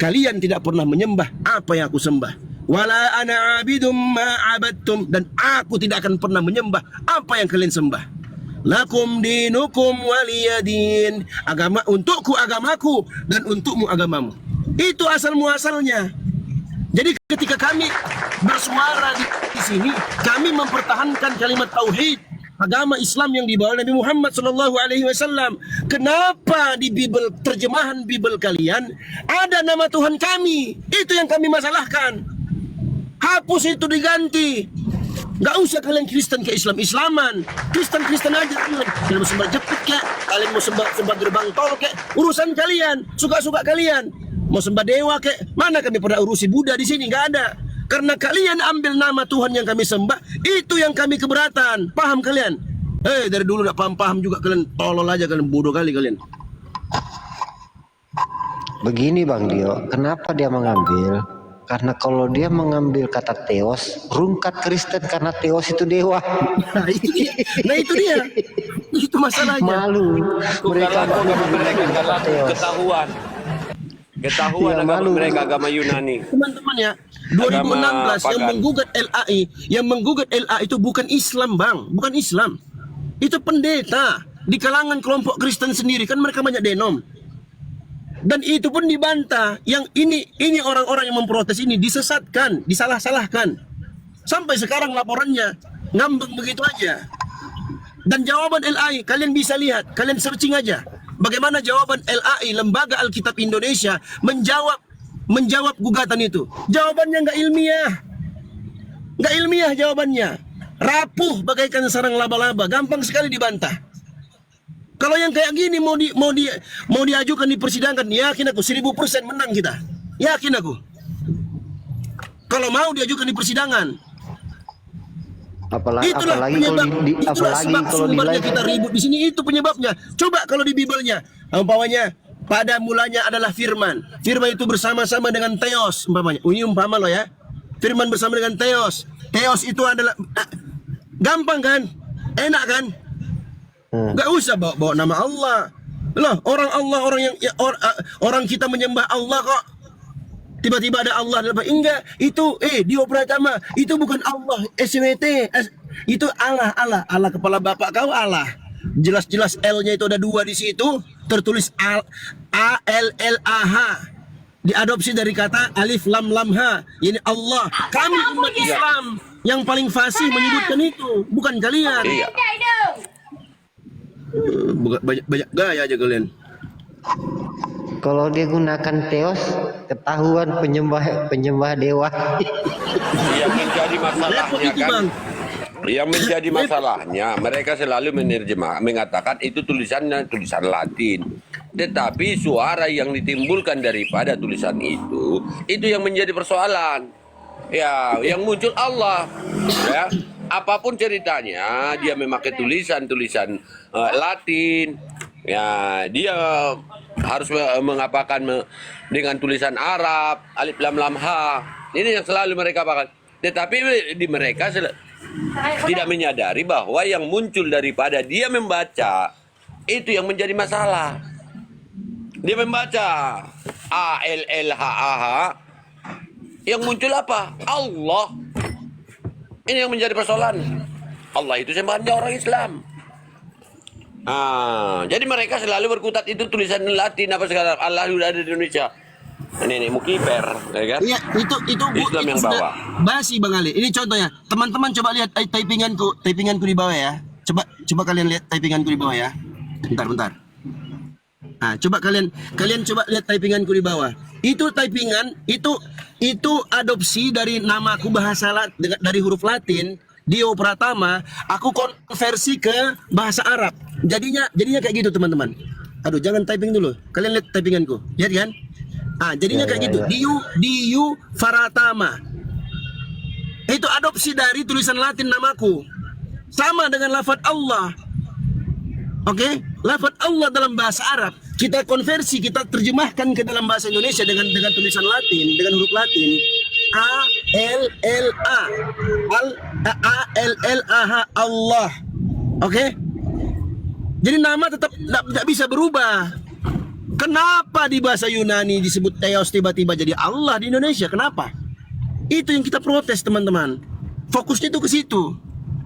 kalian tidak pernah menyembah apa yang aku sembah. Wala ana abidum ma abadtum, dan aku tidak akan pernah menyembah apa yang kalian sembah. Lakum dinukum waliyadin, agama untukku agamaku dan untukmu agamamu. Itu asal muasalnya. Jadi ketika kami bersuara di sini, kami mempertahankan kalimat tauhid, agama Islam yang dibawa Nabi Muhammad SAW. Kenapa di Bible, terjemahan Bible kalian ada nama Tuhan kami? Itu yang kami masalahkan. Hapus itu, diganti. Gak usah kalian Kristen ke Islam-Islaman, Kristen aja kalian. Kalian mau sembah jepit kek, kalian mau sembah gerbang tol kek, urusan kalian, suka-suka kalian. Mau sembah dewa kek, mana kami pernah urusi Buddha di sini? Gak ada. Karena kalian ambil nama Tuhan yang kami sembah, itu yang kami keberatan. Paham kalian? Dari dulu gak paham juga kalian, tolol aja kalian, bodoh kali kalian. Begini Bang Dio, kenapa dia mengambil? Karena kalau dia mengambil kata Theos, rungkat Kristen karena Theos itu dewa. Nah itu dia. Itu masalahnya. Malu. Mereka ketahuan ya, agama malu. mereka agama Yunani. Teman-teman ya, 2016 yang menggugat LA itu bukan Islam, Bang, bukan Islam. Itu pendeta di kalangan kelompok Kristen sendiri, kan mereka banyak denom. Dan itu pun dibantah. Yang ini orang-orang yang memprotes ini disesatkan, disalah-salahkan. Sampai sekarang laporannya ngambek begitu aja. Dan jawaban LAI kalian bisa lihat, kalian searching aja. Bagaimana jawaban LAI, Lembaga Alkitab Indonesia, menjawab gugatan itu. Jawabannya nggak ilmiah jawabannya. Rapuh bagaikan sarang laba-laba, gampang sekali dibantah. Kalau yang kayak gini mau diajukan di persidangan, yakin aku 1000% menang kita. Yakin aku. Kalau mau diajukan di persidangan. Apalagi kalau nilai kita ribut di sini, itu penyebabnya. Coba kalau di Bible-nya, umpamanya pada mulanya adalah firman. Firman itu bersama-sama dengan Theos, umpamanya. Ini umpama loh ya. Firman bersama dengan Theos. Theos itu adalah gampang kan? Enak kan? Gak usah bawa nama Allah. Loh, orang kita menyembah Allah kok. Tiba-tiba ada Allah dalam, enggak, itu Dio Pratama, itu bukan Allah, SWT, itu Allah kepala bapak kau Allah. Jelas-jelas L-nya itu ada 2 di situ, tertulis ALLAH. Diadopsi dari kata alif lam lam ha. Ini Allah. Kami umat Islam yang paling fasih menyebutkan itu, bukan kalian. Iya. Banyak gaya aja kalian. kalau dia gunakan Theos, ketahuan penyembah dewa. Yang menjadi masalahnya kan, yang menjadi masalahnya mereka selalu mengatakan itu tulisannya tulisan Latin. Tetapi suara yang ditimbulkan daripada tulisan itu yang menjadi persoalan. Ya, yang muncul Allah. Ya, apapun ceritanya, dia memakai tulisan Latin. Ya, dia harus mengapakan dengan tulisan Arab, alif lam lam ha. Ini yang selalu mereka apakan. Tetapi di mereka tidak menyadari bahwa yang muncul daripada dia membaca itu yang menjadi masalah. Dia membaca ALLHAH, yang muncul apa? Allah. Ini yang menjadi persoalan. Allah itu sembahannya orang Islam. Jadi mereka selalu berkutat itu tulisan Latin apa sekarang. Allah sudah ada di Indonesia. Ini Mukiper, ya kan? Iya, itu Islam yang bawa. Basi Bang Ali. Ini contohnya. Teman-teman coba lihat typinganku di bawah ya. Coba kalian lihat typinganku di bawah ya. Bentar. Nah, coba kalian coba lihat typinganku di bawah. Itu typingan, itu adopsi dari namaku dari huruf Latin, Dio Pratama, aku konversi ke bahasa Arab. Jadinya kayak gitu, teman-teman. Aduh, jangan typing dulu. Kalian lihat typinganku. Lihat kan? Jadinya kayak gitu. Dio Pratama. Itu adopsi dari tulisan Latin namaku. Sama dengan lafaz Allah. Oke? Lafaz Allah dalam bahasa Arab, kita konversi, kita terjemahkan ke dalam bahasa Indonesia dengan tulisan Latin, dengan huruf Latin. ALLAH Allah. Oke? Jadi nama tetap tidak bisa berubah. Kenapa di bahasa Yunani disebut Theos tiba-tiba jadi Allah di Indonesia? Kenapa? Itu yang kita protes, teman-teman. Fokusnya itu ke situ.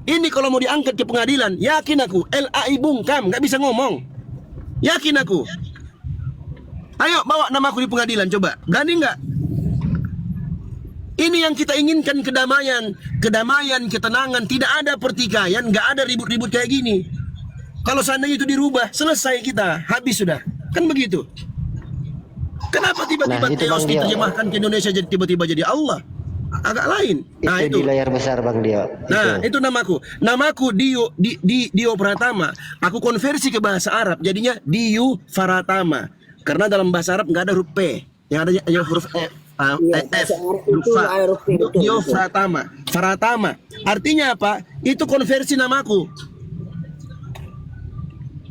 Ini kalau mau diangkat ke pengadilan, yakin aku, LAI bungkam, nggak bisa ngomong. Yakin aku. Ayo bawa nama aku di pengadilan, coba. Berani nggak? Ini yang kita inginkan, kedamaian, ketenangan, tidak ada pertikaian, nggak ada ribut-ribut kayak gini. Kalau seandainya itu dirubah, selesai kita, habis sudah. Kan begitu. Kenapa tiba-tiba Nah, itu Theos Bang Dio. diterjemahkan ke Indonesia jadi tiba-tiba jadi Allah? Agak lain. Nah, Itu di layar besar Bang Dio. Nah, itu namaku. Namaku Dio Pratama. Aku konversi ke bahasa Arab, jadinya Dio Faratama. Karena dalam bahasa Arab nggak ada huruf P, yang ada huruf F, F, huruf F. Dio Faratama. Faratama. Artinya apa? Itu konversi namaku.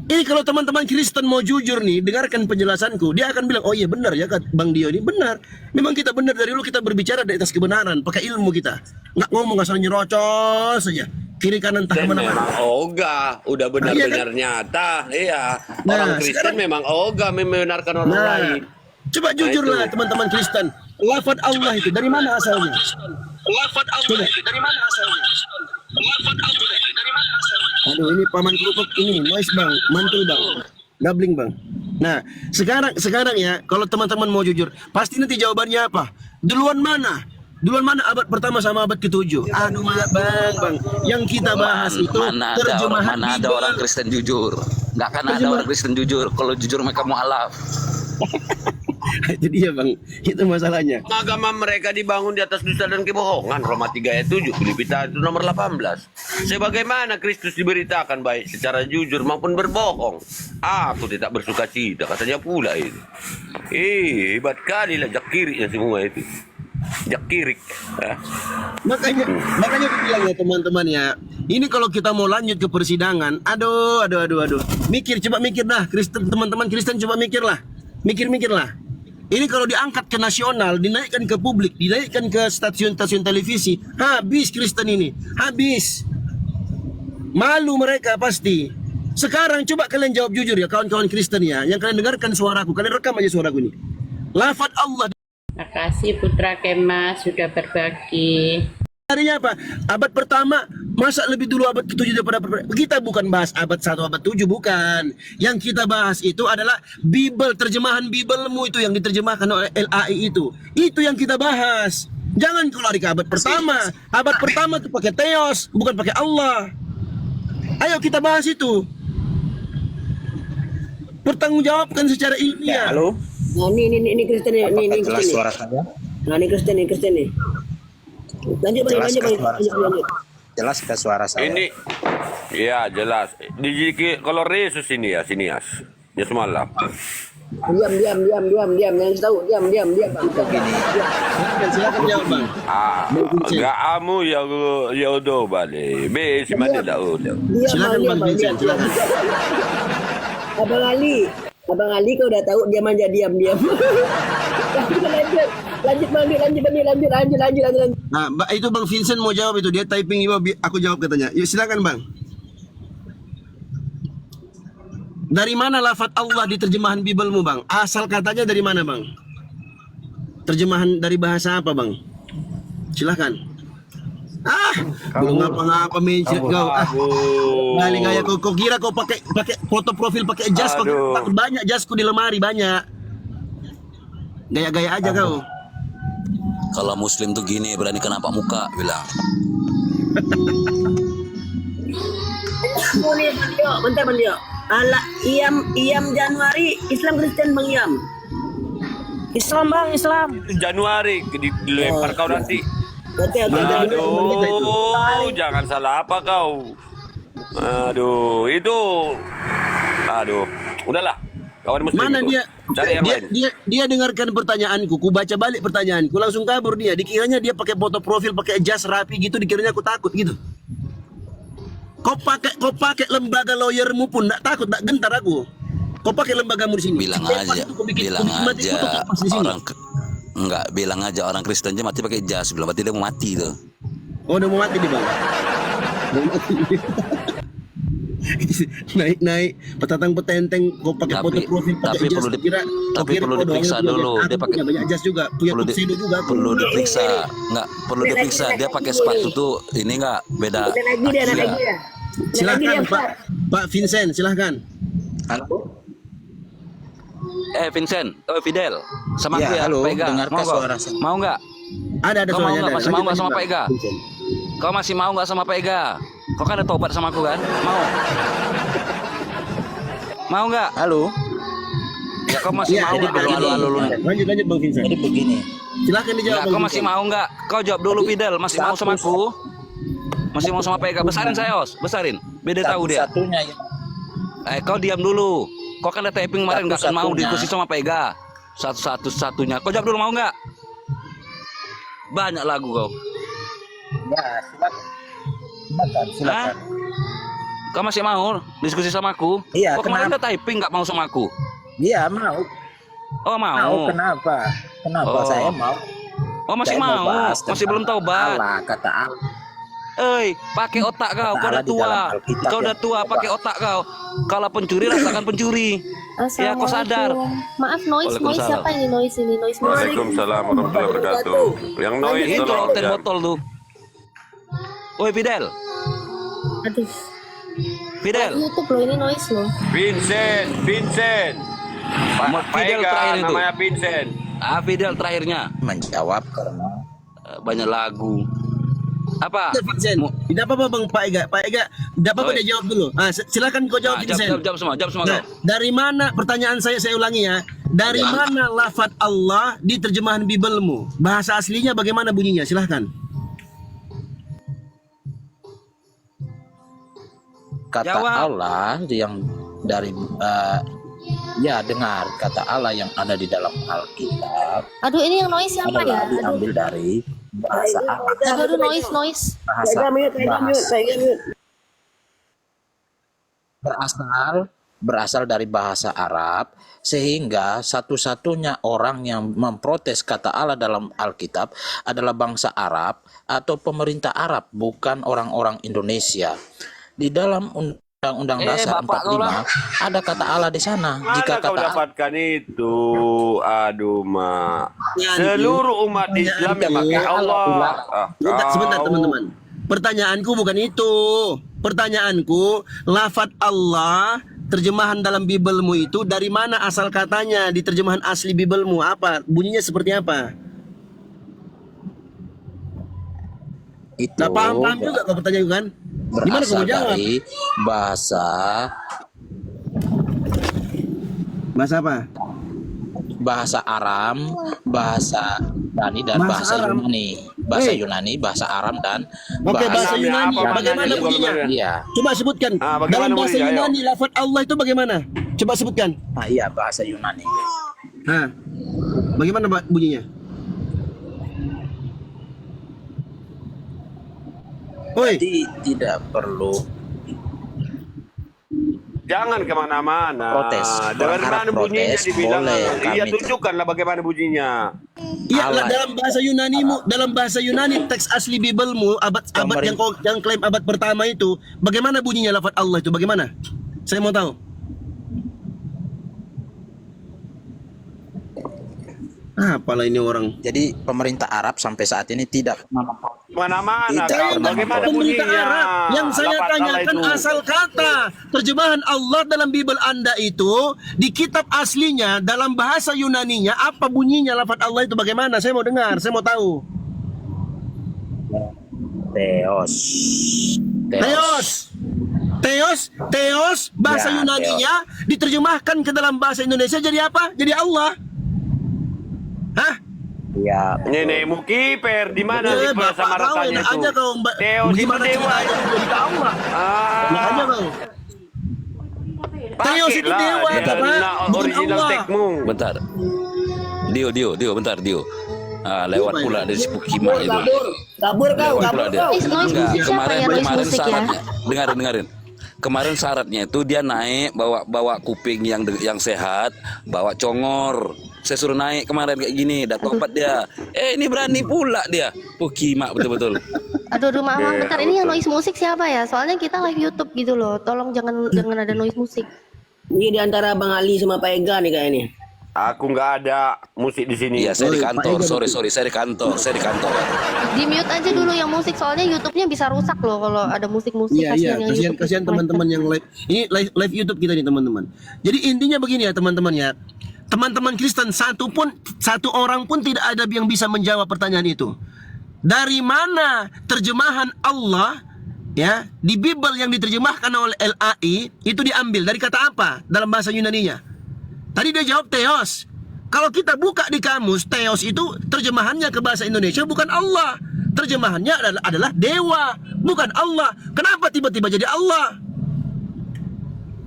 Ini kalau teman-teman Kristen mau jujur nih, dengarkan penjelasanku, dia akan bilang, oh iya benar ya Bang Dio ini benar. Memang kita benar, dari dulu kita berbicara di atas kebenaran, pakai ilmu kita. Nggak ngomong asal nyerocos saja. Kiri kanan entah Dan kemana-mana. memang ogah, udah benar-benar nyata. Iya, orang Kristen sekarang- memang ogah membenarkan orang lain. Coba jujurlah teman-teman Kristen. Lafaz Allah itu dari mana asalnya? Lafaz Allah itu dari mana asalnya? Lafaz Allah itu dari mana asalnya? Aduh, ini paman kerupuk ini noise bang, mantul bang, gabling bang. Nah, sekarang ya, kalau teman-teman mau jujur, pasti nanti jawabannya apa? Duluan mana? Duluan mana abad pertama sama abad ke-7? Aduh, bang, yang kita bahas itu terjemahan mana ada Bible. orang Kristen jujur. Nggak akan ada orang Kristen jujur. Kalau jujur mereka mualaf. Itu dia bang, itu masalahnya. Agama mereka dibangun di atas dusta dan kebohongan. Roma 3 ayat 7, Filipi 1 nomor 18. Sebagaimana Kristus diberitakan baik secara jujur maupun berbohong. Aku tidak bersuka cita, katanya pula itu. Hebat kali lah jak kiriknya semua itu. Jak kirik. Makanya aku bilang ya teman-teman ya, ini kalau kita mau lanjut ke persidangan, aduh. Coba mikir dah, Kristen, teman-teman Kristen coba mikirlah. Mikirlah. Ini kalau diangkat ke nasional, dinaikkan ke publik, dinaikkan ke stasiun-stasiun televisi, habis Kristen ini, habis. Malu mereka pasti. Sekarang coba kalian jawab jujur ya kawan-kawan Kristen ya, yang kalian dengarkan suaraku, kalian rekam aja suaraku ini. Lafaz Allah Makasih Putra Kemas sudah berbagi. Harinya apa? Abad pertama, masa lebih dulu abad ke-7 daripada kita bukan bahas abad 1, abad 7, bukan. Yang kita bahas itu adalah Bible, terjemahan Biblemu itu yang diterjemahkan oleh LAI itu. Itu yang kita bahas. Jangan kau lari ke abad pertama. Abad pertama itu pakai Theos, bukan pakai Allah. Ayo kita bahas itu. Pertanggungjawabkan secara ilmiah. Halo, Nah, ini Kristen nih, ini apakah jelas Kristen nih. suara saya? Nah, ini Kristen nih. Lanjut Bang, Jelas kan suara saya? lanjut. Jelas ke suara saya? Ini, ya jelas. Kalau Yesus ini ya, sinias. Ya semalam. Diam. Jangan tahu, diam. Bang. Silakan jawab bang. Enggak amu ya udah balik. Be si mana dah udah. Silakan bang Vincent, silakan. Abang Ali kau udah tahu diam aja, diam. Lanjut. Nah, itu Bang Vincent mau jawab itu, dia typing aku jawab katanya. Yuk silakan Bang. Dari mana lafaz Allah di terjemahan Biblemu Bang? Asal katanya dari mana Bang? Terjemahan dari bahasa apa Bang? Silakan. Belum ngapa-ngapa mention kau. Balik gaya kau kira kau pakai foto profil pakai jas kau Aduh. banyak jasku di lemari banyak. Gaya-gaya aja kau. Kalau Muslim tuh gini, berani kenapa muka bilang. Bentar Bang Dio. Ala Iam Januari Islam Kristen Bang Iam. Islam Bang, Islam. Januari dilempar kau nanti. Oke. Aduh, jangan salah apa kau. Aduh, udahlah. Kawan muslim Mana itu. dia? Cari yang lain. Dia dengarkan pertanyaanku, ku baca balik pertanyaanku, langsung kabur dia. Dikiranya dia pakai foto profil, pakai jas rapi gitu, dikiranya aku takut gitu. Kau pakai lembaga lawyermu pun tak takut, tak gentar aku. Kau pakai lembagamu di sini. Bilang Pas aja, itu kau bikin bilang mati, kau aja pas di sini. enggak, bilang aja orang Kristen aja mati pakai jas, bilang berarti dia mau mati tuh. Oh, udah mau mati nih bang. Mau mati. naik petatang petenteng kau pakai foto profil pakai jas tapi perlu diperiksa dulu. Dia pakai banyak jas juga, punya tuxedo juga. Perlu diperiksa, nggak perlu diperiksa. Dia pakai sepatu tuh ini nggak beda. Ada lagi dah, ada lagi dah. Silahkan Pak Vincent, silahkan. Halo. Vincent, Fidel, sama Ya, aku ya, halo, Pak Ega. dengarkan Mau nggak? suara saya. Mau nggak? Ada Kau mau suaranya. nggak? Masih mau nggak sama Bang. Pak Ega? Vincent. Kau masih mau nggak sama Pak Ega? Kau kan ada tobat sama aku kan? Mau? Mau nggak? Halo. Ya kau masih Iya, mau jadi nggak? begini. Lanjut Bang Vincent. Jadi begini. Silahkan dijawab. Ya, Bang kau masih Vincent. mau nggak? Kau jawab dulu Fidel. Masih mau sama aku? Masih mau sama Pak Ega? Besarin saya, Os. Besarin. Beda tahu dia. Satunya yang Kau diam dulu. Kau kan ada taping kemarin nggak akan mau Satu-satunya. diskusi sama Pak Ega. Satu-satunya. Kau jawab dulu mau nggak? Banyak lagu kau. ya silakan. Hah? Kau masih mau diskusi sama aku? Iya, Kau kemarin kenapa? udah typing nggak mau sama aku? Iya mau. Oh mau. Kenapa? Kenapa Oh. saya mau? Oh masih Saya mau. bahas Masih tentang belum taubat. Allah, kata Allah. Pakai otak kau. Kau Allah udah di tua. dalam Alkitab Kau yang udah tua. berubah. Pakai otak kau. Kalau pencuri rasakan pencuri. Ya kau sadar. Maaf, noise Waalaikumsalam. siapa ini noise ini? Noise musik. Waalaikumsalam warahmatullahi wabarakatuh. Yang noise Itu tolong konten jangan. botol tuh. Woi Fidel. Aduh, Fidel. YouTube loh ini noise loh. Vincent. Pak Fidel Ega terakhir itu. namanya Vincent. Fidel terakhirnya. Menjawab karena Banyak lagu. Apa? Vincent. Tidak apa-apa Bang Pak Ega. Pak Ega, tidak apa-apa Oi. dia jawab dulu. Silakan kau jawab Vincent. Jawab semua. Jawab semua Nah, kau. dari mana pertanyaan saya ulangi ya. Dari mana lafaz Allah di terjemahan Biblemu? Bahasa aslinya bagaimana bunyinya? Silahkan. kata Jawab. Allah yang dari ya dengar kata Allah yang ada di dalam Alkitab Aduh, ini yang noise siapa ya? adalah Aduh, diambil dari bahasa Arab. aduh, noise. Bahasa Mute. berasal dari bahasa Arab, sehingga satu-satunya orang yang memprotes kata Allah dalam Alkitab adalah bangsa Arab atau pemerintah Arab, bukan orang-orang Indonesia. Di dalam Undang-Undang Dasar Bapak kau 45 lah. ada kata Allah di sana. Mana Jika kau kata Allah dapatkan itu? Aduh, Mak. Seluruh umat Islam yang pakai Allah. Sebentar teman-teman. Pertanyaanku bukan itu. Pertanyaanku, lafaz Allah terjemahan dalam Biblemu itu dari mana asal katanya di terjemahan asli Biblemu? Apa? Bunyinya seperti apa? itu Nah, paham juga kau pertanyaan kan? Gimana kau berasal mau jawab? dari bahasa Apa? bahasa Aram, bahasa Yunani dan Bahasa bahasa Aram? Yunani. Bahasa Hei. Yunani, bahasa Aram dan Oke, bahasa Namanya Yunani. apa? Bagaimana Namanya bunyinya? juga Iya. Coba sebutkan. Bagaimana Dalam bahasa bunyinya? Ayo. Yunani lafaz Allah itu bagaimana? Coba sebutkan. Nah, iya bahasa Yunani. Nah, bagaimana bunyinya? Oi, Jadi tidak perlu Jangan kemana-mana. Protes. Dari Orang mana Arab bunyinya protes, dibilang? boleh Iya, kami- tunjukkanlah bagaimana bunyinya. iya Allah. dalam bahasa Yunani teks asli Biblemu abad yang klaim abad pertama itu bagaimana bunyinya lafaz Allah itu bagaimana? Saya mau tahu. Apalah ini orang. Jadi pemerintah Arab sampai saat ini tidak Mana-mana. Tidak Kau. Bagaimana Pemerintah bunyinya? Arab yang saya Lafaz Allah tanyakan itu. asal kata terjemahan Allah dalam Bible Anda itu di kitab aslinya dalam bahasa Yunaninya apa bunyinya lafaz Allah itu bagaimana? Saya mau dengar, saya mau tahu. Theos bahasa Ya, Yunaninya diterjemahkan ke dalam bahasa Indonesia jadi apa? Jadi Allah. Hah? ya Nenekmu kiper di mana di Bapak sama kau ratanya enak itu? aja kau Theos itu gimana dewa. ceritanya jadi ke Allah? Enak aja kau. Theos itu Pakailah dewa, dia Bapak. nak Bukan original Allah. tekmu. Bentar. Dio, bentar Dio. Lewat pula dari si Pukima itu. Kabur kau, Lewat kabur pula dia. kau. Noise Enggak, musik siapa kemarin ya? Noise kemarin musik ya? syaratnya. Dengarin. Kemarin syaratnya itu dia naik bawa kuping yang sehat, bawa congor. Saya suruh naik kemarin kayak gini, dah tobat dia. Ini berani pula dia. Kimak betul-betul. Aduh, maaf, bentar. Ini yang noise musik siapa ya? Soalnya kita live YouTube gitu loh. Tolong jangan ada noise musik. Ini di antara Bang Ali sama Pak Ega nih kayak ini. Aku nggak ada musik di sini. Iya, saya di kantor. Sorry, saya di kantor. Di mute aja dulu yang musik, soalnya YouTube-nya bisa rusak loh kalau ada musik-musik. Iya, yang YouTube. kasihan teman-teman yang live. Ini live YouTube kita nih teman-teman. Jadi intinya begini ya teman-teman ya. Teman-teman Kristen satu orang pun tidak ada yang bisa menjawab pertanyaan itu. Dari mana terjemahan Allah ya di Bible yang diterjemahkan oleh LAI itu diambil dari kata apa dalam bahasa Yunaninya? Tadi dia jawab theos. Kalau kita buka di kamus, theos itu terjemahannya ke bahasa Indonesia bukan Allah. Terjemahannya adalah dewa, bukan Allah. Kenapa tiba-tiba jadi Allah?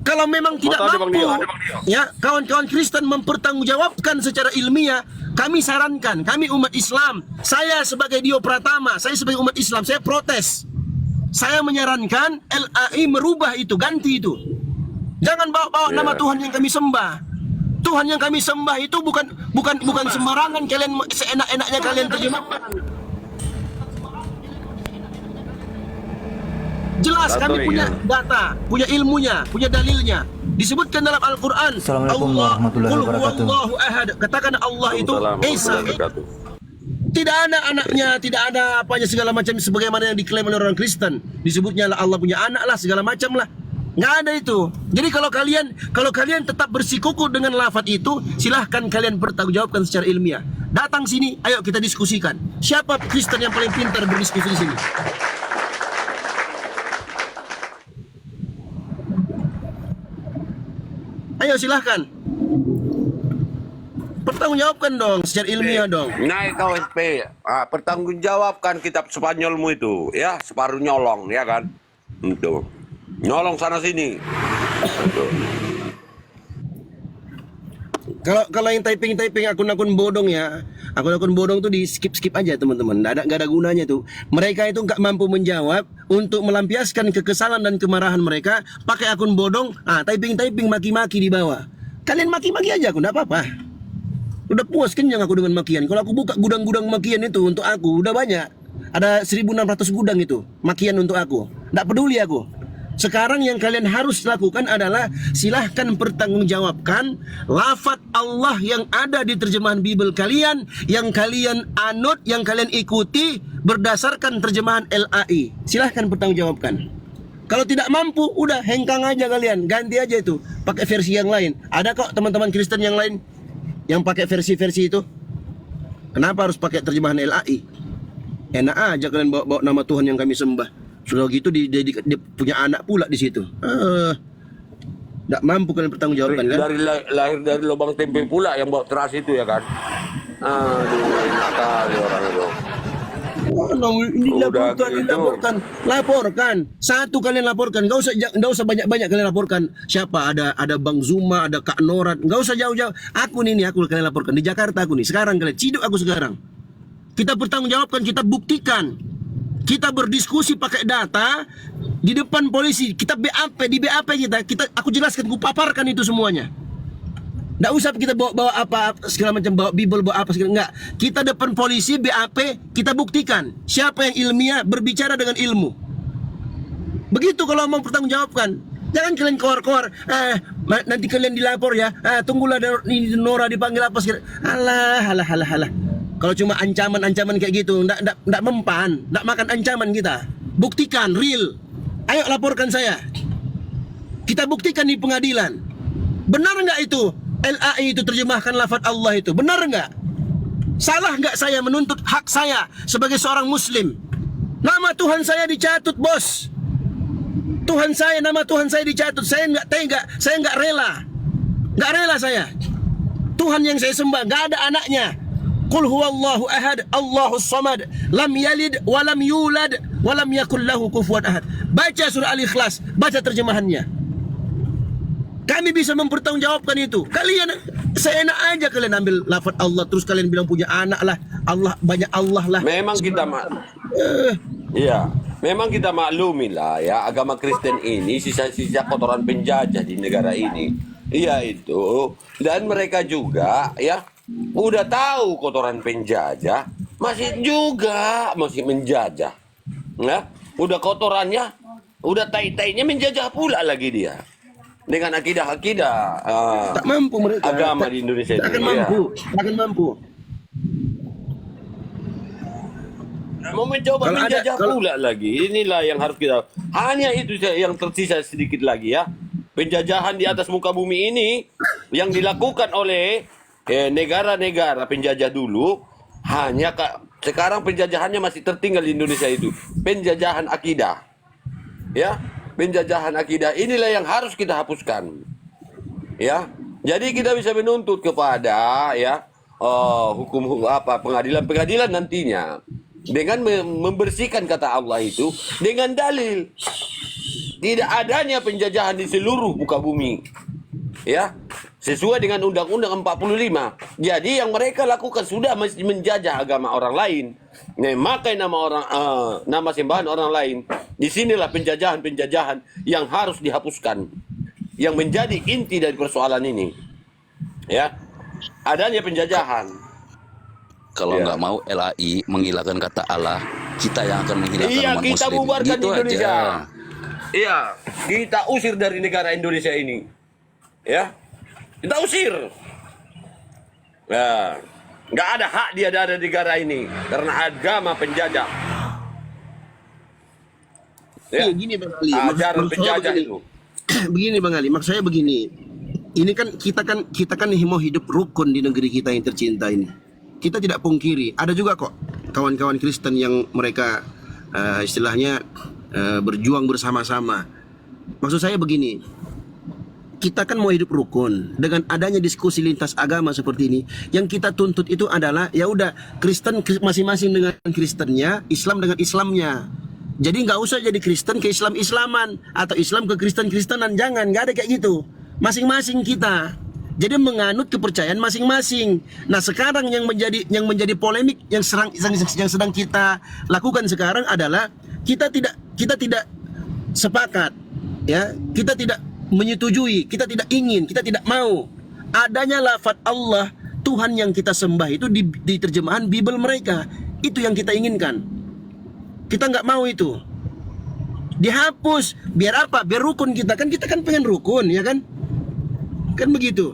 Kalau memang tidak mampu, ya kawan-kawan Kristen mempertanggungjawabkan secara ilmiah, kami sarankan, kami umat Islam, saya sebagai Dio Pratama, saya sebagai umat Islam, saya protes. Saya menyarankan LAI merubah itu, ganti itu. Jangan bawa nama Tuhan yang kami sembah. Tuhan yang kami sembah itu bukan sembarangan kalian seenak-enaknya kalian terjemahkan. Jelas kami punya data, punya ilmunya, punya dalilnya. Disebutkan dalam Al-Quran. Assalamualaikum warahmatullahi wabarakatuh. Allahu ahad. Katakan Allah itu Esa. Tidak ada anaknya, tidak ada apanya segala macam sebagaimana yang diklaim oleh orang Kristen. Disebutnya lah Allah punya anak lah segala macam lah. Nggak ada itu. Jadi kalau kalian tetap bersikukuh dengan lafaz itu, silahkan kalian bertanggungjawabkan secara ilmiah. Datang sini, ayo kita diskusikan. Siapa Kristen yang paling pintar berdiskusi di sini? Ayo silahkan. Pertanggungjawabkan dong secara ilmiah dong. Naik KWSP, pertanggungjawabkan kitab Spanyolmu itu, ya separuh nyolong, ya kan? Itu nyolong sana sini. Kalau yang typing akun-akun bodong ya, akun-akun bodong tuh di skip aja teman-teman. Nggak ada gunanya tuh. Mereka itu nggak mampu menjawab untuk melampiaskan kekesalan dan kemarahan mereka pakai akun bodong. Typing maki-maki di bawah. Kalian maki-maki aja aku nggak apa-apa. Udah puas kenyang aku dengan makian. Kalau aku buka gudang-gudang makian itu untuk aku udah banyak. Ada 1.600 gudang itu makian untuk aku. Nggak peduli aku. Sekarang yang kalian harus lakukan adalah silahkan pertanggungjawabkan lafaz Allah yang ada di terjemahan Bible kalian, yang kalian anut, yang kalian ikuti berdasarkan terjemahan LAI. Silahkan pertanggungjawabkan. Kalau tidak mampu, udah hengkang aja kalian, ganti aja itu, pakai versi yang lain. Ada kok teman-teman Kristen yang lain yang pakai versi-versi itu. Kenapa harus pakai terjemahan LAI? Enak aja kalian bawa nama Tuhan yang kami sembah. Sudah gitu dia punya anak pula di situ. Nggak mampu kalian bertanggungjawabkan kan? Lahir dari lubang tempe pula yang bawa teras itu ya kan? Aduh, enak kali orang itu. Ini laporkan. Satu kalian laporkan. Nggak usah banyak kalian laporkan. Siapa? Ada Bang Zuma, ada Kak Norat. Nggak usah jauh-jauh. Aku kalian laporkan di Jakarta aku nih. Sekarang kalian ciduk aku sekarang. Kita bertanggungjawabkan, kita buktikan. Kita berdiskusi pakai data di depan polisi. Kita BAP, di BAP aku jelaskan, aku paparkan itu semuanya. Nggak usah kita bawa apa segala macam, bawa Bible, bawa apa segala, enggak. Kita depan polisi, BAP, kita buktikan siapa yang ilmiah berbicara dengan ilmu. Begitu kalau mau pertanggungjawabkan. Jangan kalian keluar-keluar, nanti kalian dilapor ya, tunggulah Nora dipanggil apa segala. Alah. Kalau cuma ancaman kayak gitu, ndak mempan, ndak makan ancaman kita. Buktikan, real. Ayo laporkan saya. Kita buktikan di pengadilan. Benar nggak itu? LAI itu terjemahkan lafaz Allah itu. Benar nggak? Salah nggak saya menuntut hak saya sebagai seorang Muslim? Nama Tuhan saya dicatut, bos. Nama Tuhan saya dicatut. Saya nggak tega, saya nggak rela saya. Tuhan yang saya sembah nggak ada anaknya. Qul huwallahu ahad, Allahus samad, lam yalid wa lam yulad wa lam yakul lahu kufuwan ahad. Baca surah Al-Ikhlas, baca terjemahannya. Kami bisa mempertanggungjawabkan itu. Kalian seenak aja kalian ambil lafaz Allah terus kalian bilang punya anak lah, Allah banyak Allah lah. Memang kita memang kita maklumi lah ya, agama Kristen ini sisa-sisa kotoran penjajah di negara ini. Iya itu. Dan mereka juga ya Udah tahu kotoran penjajah, masih menjajah. Ya, udah kotorannya, udah tai-tainya menjajah pula lagi dia. Dengan akidah-akidah Tak mampu mereka. agama di Indonesia Tak akan ini. mampu. Tak akan mampu. Mau mencoba Kalau ada- menjajah kalau- pula lagi. Inilah yang harus kita. Hanya itu yang tersisa sedikit lagi ya. Penjajahan di atas muka bumi ini yang dilakukan oleh negara-negara penjajah dulu. Sekarang penjajahannya masih tertinggal di Indonesia itu. Penjajahan akidah. Ya, penjajahan akidah inilah yang harus kita hapuskan. Ya. Jadi kita bisa menuntut kepada pengadilan nantinya dengan membersihkan kata Allah itu dengan dalil tidak adanya penjajahan di seluruh muka bumi. Ya. Sesuai dengan Undang-Undang 45. Jadi yang mereka lakukan sudah menjajah agama orang lain, memakai nama sembahan orang lain. Disinilah penjajahan-penjajahan yang harus dihapuskan, yang menjadi inti dari persoalan ini. Ya, adanya penjajahan. Kalau Ya. nggak mau LAI menghilangkan kata Allah, kita yang akan menghilangkan Iya, umat kita muslim. bubarkan Gitu Indonesia. aja. Iya, kita usir dari negara Indonesia ini. Ya, kita usir. Ya, nggak ada hak dia ada di negara ini karena agama penjajah. Ya, Iya, gini Bang Ali. ajaran Maksud saya penjajah begini. itu. Begini Bang Ali, maksud saya begini. Ini kan kita kan mau hidup rukun di negeri kita yang tercinta ini. Kita tidak pungkiri, ada juga kok kawan-kawan Kristen yang mereka istilahnya berjuang bersama-sama. Maksud saya begini, kita kan mau hidup rukun. Dengan adanya diskusi lintas agama seperti ini, yang kita tuntut itu adalah ya udah Kristen masing-masing dengan Kristennya, Islam dengan Islamnya. Jadi nggak usah jadi Kristen ke Islam-Islaman atau Islam ke Kristen-Kristenan, jangan, nggak ada kayak gitu. Masing-masing kita. Jadi menganut kepercayaan masing-masing. Nah sekarang yang menjadi polemik yang sedang kita lakukan sekarang adalah kita tidak sepakat, ya, kita tidak menyetujui, kita tidak ingin, kita tidak mau adanya lafaz Allah Tuhan yang kita sembah itu di terjemahan Bible mereka. Itu yang kita inginkan. Kita nggak mau itu dihapus. Biar apa? Biar rukun kita kan pengen rukun, ya kan? Kan begitu.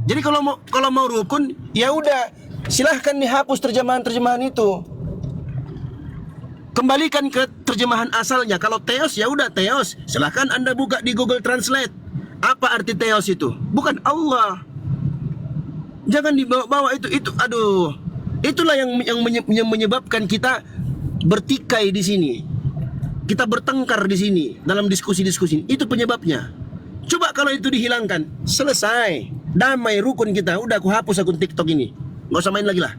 Jadi kalau mau rukun, ya udah silahkan dihapus terjemahan itu. Kembalikan ke terjemahan asalnya. Kalau teos ya udah teos. Silahkan Anda buka di Google Translate. Apa arti teos itu? Bukan Allah. Jangan dibawa-bawa itu. Aduh. Itulah yang menyebabkan kita bertikai di sini. Kita bertengkar di sini dalam diskusi-diskusi. Itu penyebabnya. Coba kalau itu dihilangkan, selesai, damai, rukun kita. Udah aku hapus akun TikTok ini, nggak usah main lagi lah.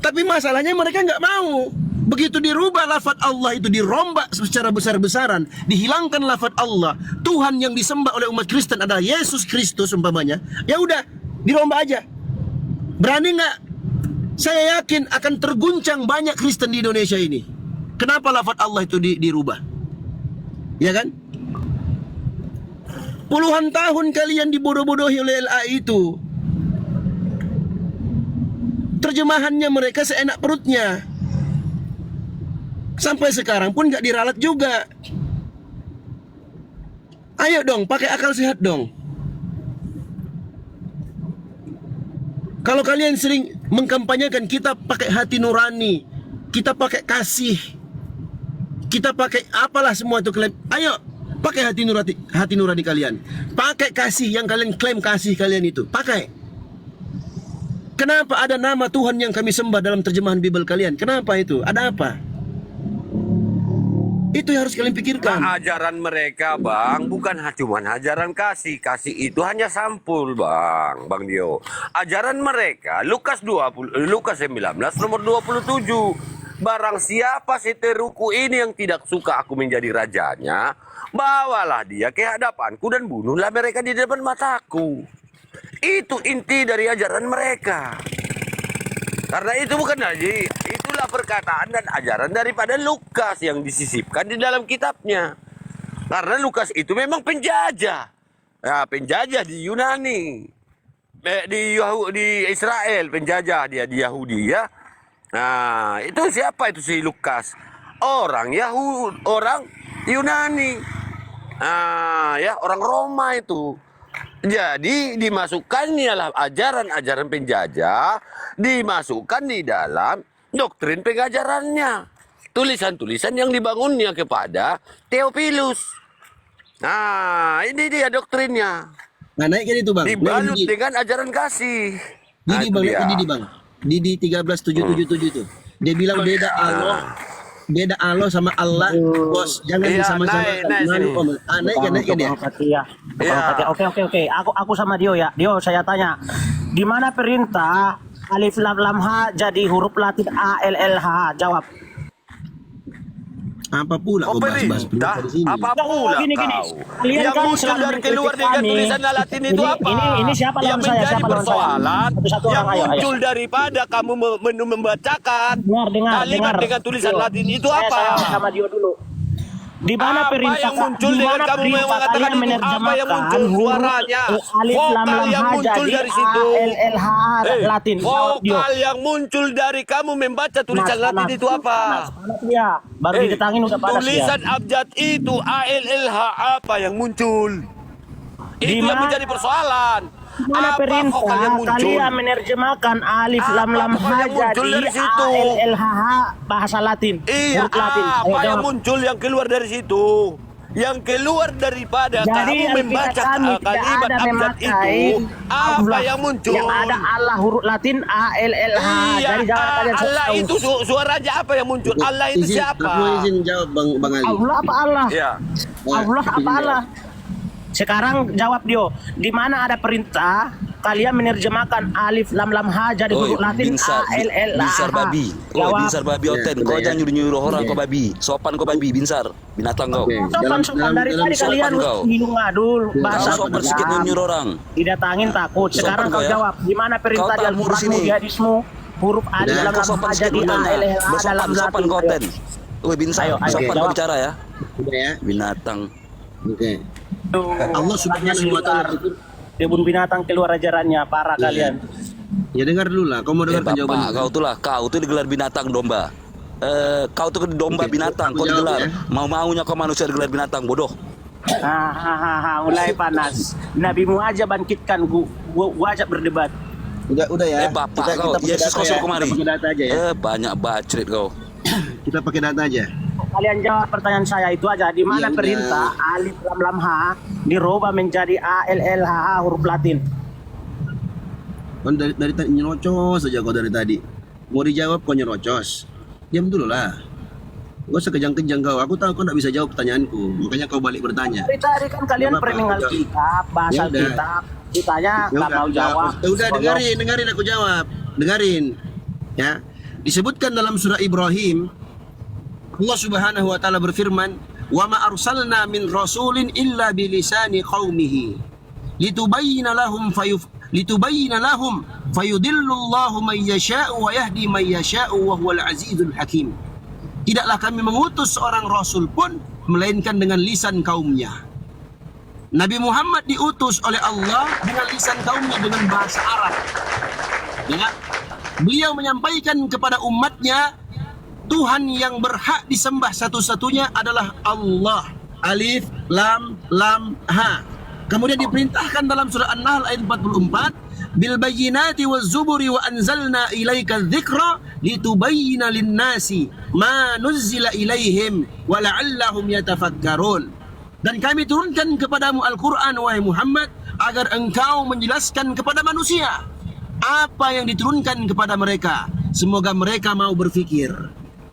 Tapi masalahnya mereka nggak mau. Begitu dirubah lafaz Allah itu, dirombak secara besar-besaran, dihilangkan lafaz Allah. Tuhan yang disembah oleh umat Kristen adalah Yesus Kristus umpamanya. Ya udah, dirombak aja. Berani nggak? Saya yakin akan terguncang banyak Kristen di Indonesia ini. Kenapa lafaz Allah itu dirubah? Ya kan? Puluhan tahun kalian dibodoh-bodohi oleh LAI itu. Terjemahannya mereka seenak perutnya. Sampai sekarang pun gak diralat juga. Ayo dong, pakai akal sehat dong. Kalau kalian sering mengkampanyekan kita pakai hati nurani, kita pakai kasih, kita pakai apalah semua itu klaim. Ayo, pakai hati nurani kalian. Pakai kasih yang kalian klaim kasih kalian itu. Pakai. Kenapa ada nama Tuhan yang kami sembah dalam terjemahan Bible kalian? Kenapa itu? Ada apa? Itu yang harus kalian pikirkan. Nah, ajaran mereka, Bang, bukan cuma ajaran kasih. Kasih itu hanya sampul, Bang Dio. Ajaran mereka, Lukas 19 nomor 27. Barang siapa seteruku ini yang tidak suka aku menjadi rajanya, bawalah dia ke hadapanku dan bunuhlah mereka di depan mataku. Itu inti dari ajaran mereka. Karena itu bukan lagi, itulah perkataan dan ajaran daripada Lukas yang disisipkan di dalam kitabnya. Karena Lukas itu memang penjajah. Ya, penjajah di Yunani. Di Israel penjajah dia di Yahudi ya. Nah, itu siapa itu si Lukas? Orang Yunani. Nah, ya orang Roma itu. Jadi dimasukkan ialah ajaran-ajaran penjajah dimasukkan di dalam doktrin pengajarannya. Tulisan-tulisan yang dibangunnya kepada Theophilus. Nah, ini dia doktrinnya. Nah, naikkan itu bang. Dibalut dengan ajaran kasih. Didi bang, Didi bang. Didi 13777 itu. Dia bilang beda Allah sama Allah, bos. Jangan disama-samakan. Naik dia. Oke. Aku sama Dio ya. Dio, saya tanya. Di mana perintah alif lam lam ha jadi huruf Latin ALLH? Jawab. Apa pula kau bahas-bahas Perintah? di sini? Apa pula Gini. kau? Kalian Yang kan muncul selalu dari keluar mengkritik dengan kami. tulisan Latin itu apa? Ini siapa yang lawan saya? menjadi Siapa lawan saya? persoalan Satu-satu yang orang, ayo. muncul daripada kamu membacakan Dengar. kalimat dengan tulisan Dio, Latin itu saya apa? sama Dio dulu. Di mana Apa perintah yang muncul dengan kamu mengatakan kalian itu? Apa yang muncul suaranya? alif lam Vokal lam yang ha muncul jadi dari situ. ALLH Latin. Jawab, Dio. Vokal yang muncul dari kamu membaca tulisan Latin itu apa? Panas dia. Baru ditetangin udah panas Tulisan ya. abjad itu ALLH apa yang muncul? Itu yang menjadi persoalan. Mana Apa perintah vokal yang muncul? kalian menerjemahkan alif lam lam Apa ha yang muncul jadi dari situ? ALLH bahasa Latin. Iya, Huruf Latin. Ayo, apa yang jawab. muncul yang keluar dari situ? Yang keluar daripada Jadi kamu membaca kami tidak kalimat ada abjad memakai itu, apa Allah. yang muncul? Yang ada Allah huruf Latin ALLH. Iya, Jadi jangan kalian Allah tahu. itu suaranya apa yang muncul? Allah itu siapa? Aku izin jawab bang Ali. Allah apa Allah? Iya. Allah apa Allah? Sekarang jawab Dio. Di mana ada perintah kalian menerjemahkan alif lam lam ha jadi huruf Latin ALLH? Binsar babi. Jawab. Binsar babi oten. Kau jangan nyuruh-nyuruh orang kau babi. Sopan kau babi, binsar. Binatang kau. Sopan dari tadi sopan kalian kau. minum ngadul Kau bahasa sopan sedikit nyuruh orang. didatangin takut. Sekarang Sopan kau kau ya. jawab. Di mana perintah Kau di tamu di Al-Qur'anmu sini. di hadismu huruf alif Udah, lam Kau lam sopan ha sedikit jadi bertanya. ALLH dalam Bersopan Latin. kau Ayo. ten. Woi binsar, Ayo, sopan jawab. kau bicara ya. Udah ya. Binatang. Oke. Allah Subhanahu wa taala berfirman. Kebun binatang keluar ajarannya para kalian. Ya dengar dulu lah. Kau mau dengar Bapak, jawabannya? kau tuh lah, kau tuh digelar binatang domba. Kau tuh domba Oke, binatang, aku kau jawab digelar. ya. Mau-maunya kau manusia digelar binatang, bodoh. Mulai panas. Nabimu aja bangkitkan gua ajak berdebat. Udah ya. Bapak kau, pakai Yesus data kau ya. suruh kemari. Kita pakai data aja ya. Banyak bacrit kau. Kita pakai data aja. Kalian jawab pertanyaan saya itu aja. Di mana Iya, perintah alif lam lam ha dirubah menjadi ALLH huruf Latin? Kan dari tadi nyerocos saja kau dari tadi. Mau dijawab kau nyerocos. Diam dulu lah. Gak usah kejang-kejang kau. Aku tahu kau tidak bisa jawab pertanyaanku. Makanya kau balik bertanya. Dari tadi kan kalian Nggak apa-apa, perengal jawab. kitab, bahasa Ya udah. kitab. Ditanya Ya nggak mau jawab. Udah dengarin aku jawab. Dengarin. Ya. Disebutkan dalam surah Ibrahim, Allah Subhanahu wa taala berfirman, "Wa ma arsalna min rasulin illa bilisani qaumihi litubayyana lahum fayudillullahu man yasha'u wa yahdi man yasha'u wa huwal azizul hakim." Tidaklah kami mengutus seorang rasul pun melainkan dengan lisan kaumnya. Nabi Muhammad diutus oleh Allah dengan lisan kaumnya, dengan bahasa Arab. Ya. Beliau menyampaikan kepada umatnya, Tuhan yang berhak disembah satu-satunya adalah Allah. Alif, lam, lam, ha. Kemudian diperintahkan dalam surah An-Nahl ayat 44, bil bayyinati waz zuburi wa anzalna ilaika dzikra litubayyana lin-nasi ma nuzzila ilaihim wa la'allahum yatafakkarun. Dan kami turunkan kepadamu Al-Quran, wahai Muhammad, agar engkau menjelaskan kepada manusia apa yang diturunkan kepada mereka. Semoga mereka mau berfikir.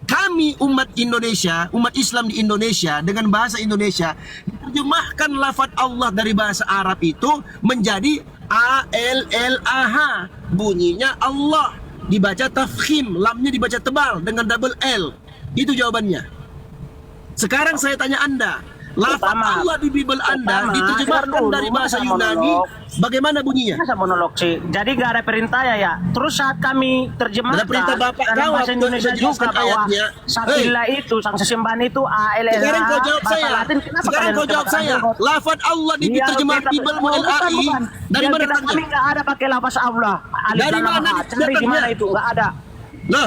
Kami umat Indonesia, umat Islam di Indonesia dengan bahasa Indonesia, terjemahkan lafaz Allah dari bahasa Arab itu menjadi ALLAH. Bunyinya Allah. Dibaca tafkhim, lamnya dibaca tebal dengan double L. Itu jawabannya. Sekarang saya tanya Anda, Lafaz Pertama. Allah di Bible Anda Pertama, diterjemahkan dengar dulu, dari bahasa masa Yunani. monolog. Bagaimana bunyinya? Masa monolog sih? Jadi gak ada perintah ya. Terus saat kami terjemahkan Ada perintah Bapak dalam jawab, bahasa Indonesia Bapak jelaskan juga bahwa ayatnya. Sakila itu, sang sesembahan itu ALLH. Sekarang kau jawab bahasa saya. Latin, kenapa Sekarang kalian kau jawab coba saya. ambil? Lafaz Allah di Biar terjemahan kita- Bible bukan, LAI. bukan. Dari Biar mana kita datangnya? kami nggak ada pakai lafaz Allah. Alif Dari lam mana ha. Cari di datangnya? mana itu? Nggak ada. Nah,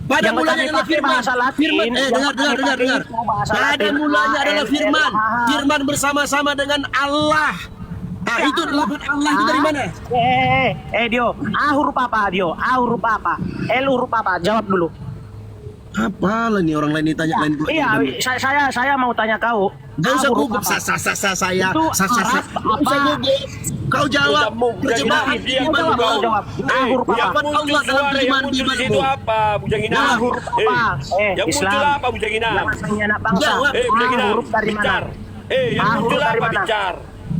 pada Yang mulanya kami adalah pakai firman. bahasa Latin, Firman, yang dengar. kami pakai itu bahasa Pada Latin. mulanya adalah firman. ALLH. Firman bersama-sama dengan Allah. Nah, itu lafaz Allah itu dari mana? Dio, A huruf apa Dio? A huruf apa? L huruf apa? Jawab dulu. Apalah nih orang lain ditanya lain pula. Iya, saya mau tanya kau. Gak usah A huruf gugup apa? saya. Itu Gak Arab usah apa? gugup. Kau jawab. Terjemahan Dia Bible. jawab. A huruf apa? Lafaz Allah dalam terjemahan Bible. apa, Bujangina? A huruf apa? Yang muncul Islam. apa, Bujangina? Namanya anak bangsa. Jawab. A Bujangina, huruf dari mana? bicar. Yang A muncul huruf dari apa, mana? bicar?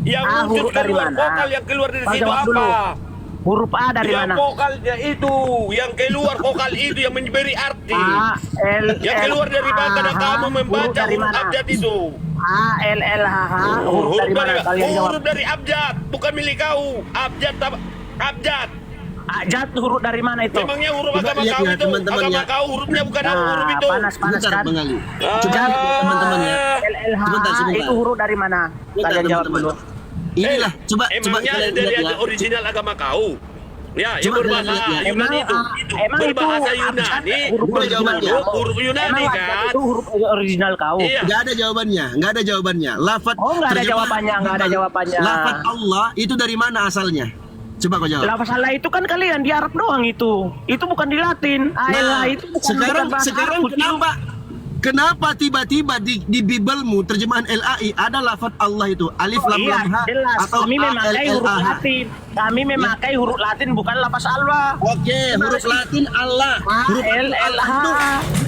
Yang A muncul huruf dari keluar mana? vokal yang keluar dari Kau situ jawab dulu. apa? Huruf A dari Yang mana? vokalnya itu, yang keluar vokal itu yang memberi arti. A L Yang keluar dari mana kamu membaca dari huruf mana? abjad itu? A L L H H huruf dari mana? Kalian jawab. Huruf dari abjad, bukan milik kau. Abjad. Ajat huruf dari mana itu? Memangnya huruf Coba agama lihat kau ya, itu? teman-teman Agama ya. kau hurufnya bukan huruf itu. panas Sebentar, kan? Bang Ali. Ah. Coba lihat, teman-teman ya. LLH Sebentar. itu huruf dari mana? Sebentar, Kalian jawab teman-teman. dulu. Inilah, coba Emangnya kalian dari lihat ya. original agama kau? Ya, yang Coba berbahasa kalian lihat ya. Yunani itu. Emang itu Berbahasa abjad, Yunani. huruf Udah original jawabannya. kamu. Huruf Yunani Emang abjad kan? itu huruf original kau. Iya. Nggak ada jawabannya. Lafaz Oh, nggak ada terjemahan jawabannya, nggak ada jawabannya. Lafaz Allah itu dari mana asalnya? Coba kau jawab. Lafaz Allah itu kan kalian di Arab doang itu. Itu bukan di Latin. Nah, itu bukan sekarang bahasa sekarang Arab. kenapa tiba-tiba di Biblemu terjemahan LAI ada lafaz Allah itu alif lam Iya, lam ha jelas. atau Kami memakai huruf ALLAH? Latin. Kami memakai huruf Latin bukan lafaz Allah. Oke, huruf Latin Allah. Huruf ALLH. itu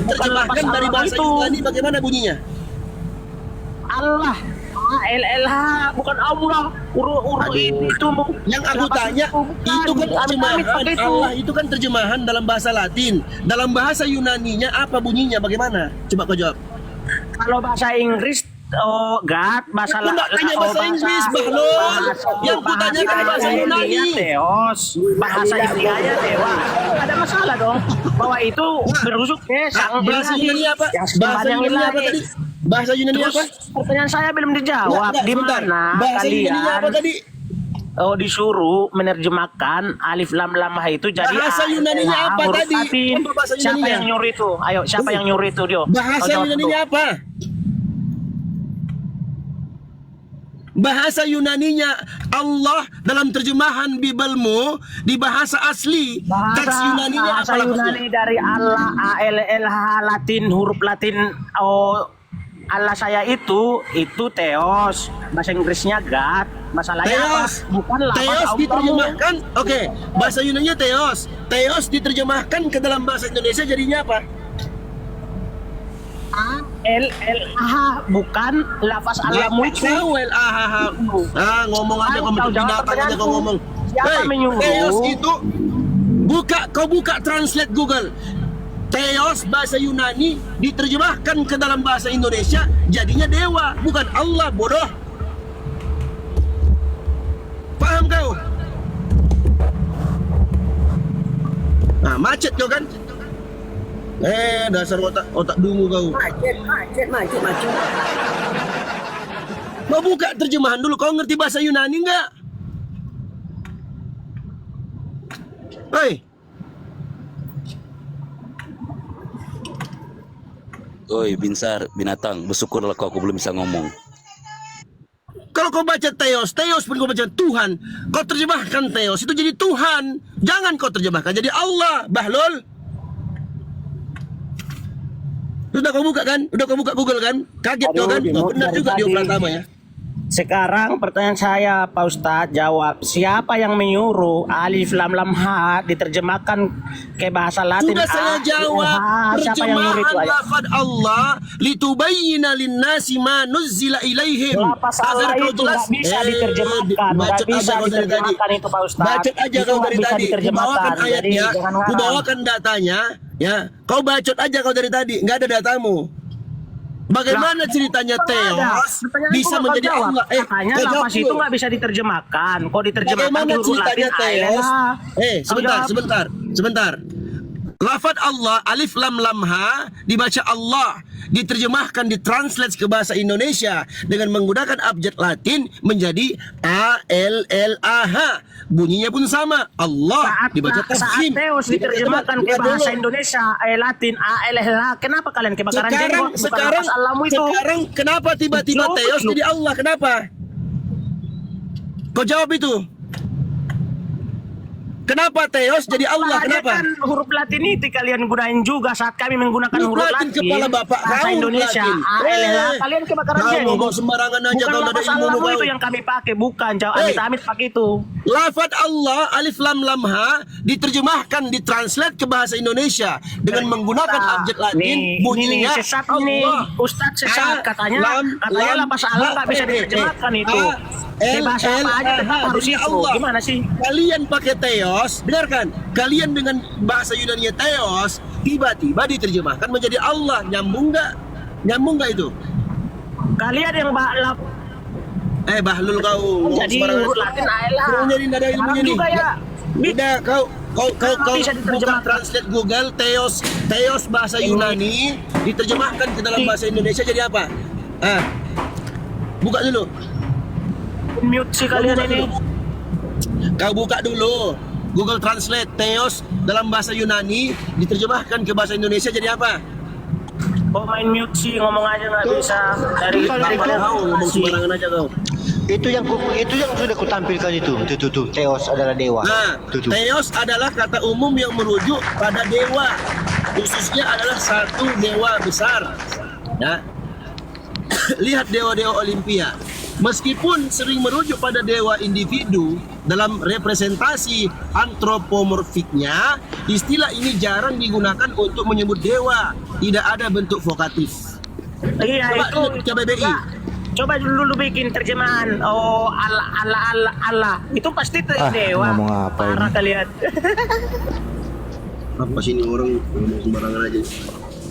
terjemahkan Bukan dari lafaz bahasa Allah itu. Yunani bagaimana bunyinya? Allah. ALLH bukan Allah. Huruf itu Yang aku tanya itu kan terjemahan Allah itu kan terjemahan dalam bahasa Latin. Dalam bahasa Yunaninya apa bunyinya bagaimana? Coba kau jawab. Kalau bahasa Inggris God, bahasa Aku nggak tanya bahasa Inggris, Bahlul. Yang ku tanyakan bahasa Yunani. Teos, bahasa Indianya dewa. Nggak ada masalah dong. Bahwa itu berusuk sang Bahasa Yunani apa? Bahasa Yunani apa tadi? Bahasa Yunani Terus apa? pertanyaan saya belum dijawab. Nggak, Di sebentar. mana Bahasa Yunani apa kalian tadi? disuruh menerjemahkan alif lam lam ha itu jadi Bahasa A, Yunaninya L, H, apa huruf tadi? Latin. Apa bahasa Siapa Yunaninya? yang nyuruh itu? Ayo, siapa yang nyuruh itu, Dio? Bahasa Kau jawab Yunaninya dulu. apa? Bahasa Yunaninya Allah dalam terjemahan Biblemu di bahasa asli teks Yunaninya apa bahasa lafaznya? Yunani dari Allah ALLH Latin huruf Latin Allah saya itu Theos, bahasa Inggrisnya God. Masalahnya Theos, apa? Bukan lafaz Theos Allah. diterjemahkan, oke, bahasa Yunaninya Theos. Theos diterjemahkan ke dalam bahasa Indonesia jadinya apa? ALLH bukan lafaz Allah muncul. Ngomong aja Tahu, kau tahu, jawab binatang aja kau pertanyaanku. ngomong. Siapa menyuruh? Theos itu kau buka translate Google. Theos bahasa Yunani diterjemahkan ke dalam bahasa Indonesia jadinya dewa, bukan Allah, bodoh. Paham kau? Nah, macet kau kan? Dasar otak dungu kau. Macet. Mau buka terjemahan dulu, kau ngerti bahasa Yunani enggak? Hei, Oi, Binsar, binatang, bersyukurlah kau aku belum bisa ngomong. kalau kau baca Theos pun kau baca Tuhan, kau terjemahkan Theos itu jadi Tuhan. Jangan kau terjemahkan jadi Allah, Bahlul. Sudah kau buka kan? Udah kau buka Google kan? Kaget kau kan? Oh, benar juga dia Pratama ya. Sekarang pertanyaan saya, Pak Ustadz, jawab. Siapa yang menyuruh alif lam lam ha diterjemahkan ke bahasa Latin? Sudah saya jawab. Siapa yang nyuruh itu? Terjemahan lafaz Allah litubayyina linnasi ma nuzzila ilaihim. Lafaz Allah itu nggak bisa diterjemahkan. Nggak bisa diterjemahkan itu, Pak Ustadz. Bacot aja Itu kau nggak dari bisa tadi. diterjemahkan. Kubawakan Jadi ayatnya, jangan ngarang. kubawakan datanya. Ya, kau bacot aja kau dari tadi. Nggak ada datamu. Bagaimana ceritanya Theos bisa menjadi Allah? Katanya kau jawab lafaz itu dulu. nggak bisa diterjemahkan. Kok diterjemahkan Bagaimana di huruf ceritanya Latin Theos? ALH? Sebentar. Lafaz Allah alif lam lam ha dibaca Allah, diterjemahkan ditranslate ke bahasa Indonesia dengan menggunakan abjad Latin menjadi ALLAH. Bunyinya pun sama. Allah dibaca Saat tafkhim. Theos diterjemahkan ke bahasa Indonesia Latin ALH, kenapa kalian kebakaran jenggot? Bukan lafaz Allahmu itu. Sekarang kenapa tiba-tiba Theos jadi Allah? Kenapa? Kau jawab itu. Kenapa Theos jadi Allah? Kenapa? Kan huruf Latin itu kalian gunain juga saat kami menggunakan huruf Latin. Kepala bapak bahasa kau Indonesia ALH, kalian kebakaran kau jenggot. ngomong sembarangan aja. Bukan Kau ada lafaz ilmu Allahmu kau. itu yang kami pakai, bukan. Amit-amit pakai itu. Lafaz Allah alif lam lam ha diterjemahkan ditranslate ke bahasa Indonesia dengan menggunakan abjad Latin. Bunyinya sesat ini. Ustadz sesat katanya lafaz Allah nggak bisa diterjemahkan itu. Bahasa apa aja tetap harus itu. Gimana sih? Kalian pakai Theos, dengarkan. Kalian dengan bahasa Yunani Theos tiba-tiba diterjemahkan menjadi Allah. Nyambung nggak itu? Kalian yang Bahlul kau. jadi huruf Latin ALH. Kau jadi nggak ada ilmunya nih. Juga ya. Udah kau bisa buka diterjemahkan. translate Google Theos bahasa Yunani diterjemahkan ke dalam bahasa Indonesia jadi apa? Buka dulu. Mute sih kalian ini. Kau buka dulu Google Translate Theos dalam bahasa Yunani diterjemahkan ke bahasa Indonesia jadi apa? Oh, main mute sih, ngomong aja nggak bisa dari Kau ngomong sembarangan aja kau. Itu yang sudah kutampilkan itu. Tuh. Theos adalah dewa. Nah, Tuh. Theos adalah kata umum yang merujuk pada dewa. Khususnya adalah satu dewa besar. Ya. Lihat dewa-dewa Olimpia. Meskipun sering merujuk pada dewa individu dalam representasi antropomorfiknya, istilah ini jarang digunakan untuk menyebut dewa. Tidak ada bentuk vokatif. Iya, itu KBBI. Coba dulu bikin terjemahan. Oh, Allah. Itu pasti dewa. ngomong apa ini? Parah kalian. Apa sih ini orang ngomong sembarangan aja?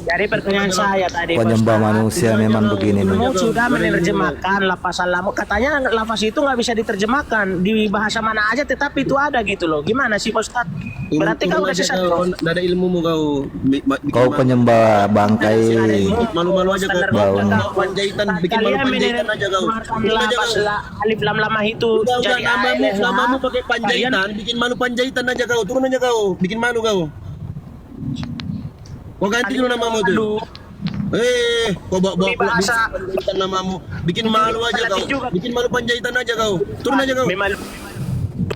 Dari pertanyaan saya tadi, Penyembah Ustaz, manusia memang begini nih. kamu sudah menerjemahkan lafaz Allahmu. Katanya lafaz itu nggak bisa diterjemahkan di bahasa mana aja, tetapi itu ada gitu loh. Gimana sih, Pak Ustaz? Berarti kamu udah sesat. Nggak ada ilmumu kau. Kau penyembah bangkai. Malu-malu aja kau. Bau. Panjaitan, bikin malu panjaitan aja kau. Lafaz alif lam lam itu Udah jadi namamu pakai panjaitan, bikin malu panjaitan aja kau. Turun aja kau, bikin malu kau. Kau ganti dulu namamu tuh. Kau bawa bahasa panjaitan namamu. Bikin malu aja kau. Bikin malu panjaitan aja kau. Turun aja kau. memang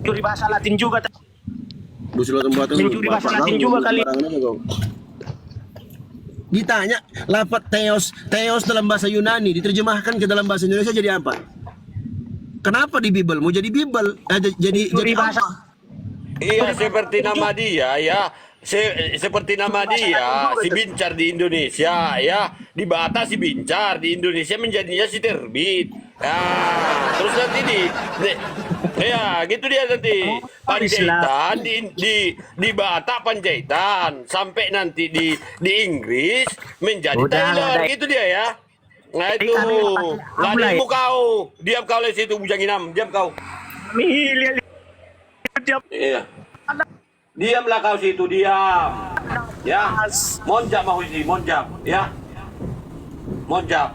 curi bahasa Latin juga. Mencuri bahasa Latin juga kali. Ditanya lafaz Theos dalam bahasa Yunani diterjemahkan ke dalam bahasa Indonesia jadi apa? Kenapa di Bible? Mau jadi Bible? Jadi bahasa. Iya, seperti nama dia ya. Seperti nama dia, si Bincar di Indonesia ya, di Batak si Bincar, di Indonesia menjadinya si Terbit. Terus nanti ya gitu dia nanti Panjaitan di Batak Panjaitan, sampai nanti di Inggris menjadi Taylor, gitu dia ya. Nah itu, nggak ada ilmu kau, diam kau dari situ bujang inam, diam kau. Iya. Diamlah kau situ, diam. Ya. Monjak mau ini, monjak, ya. Monjak.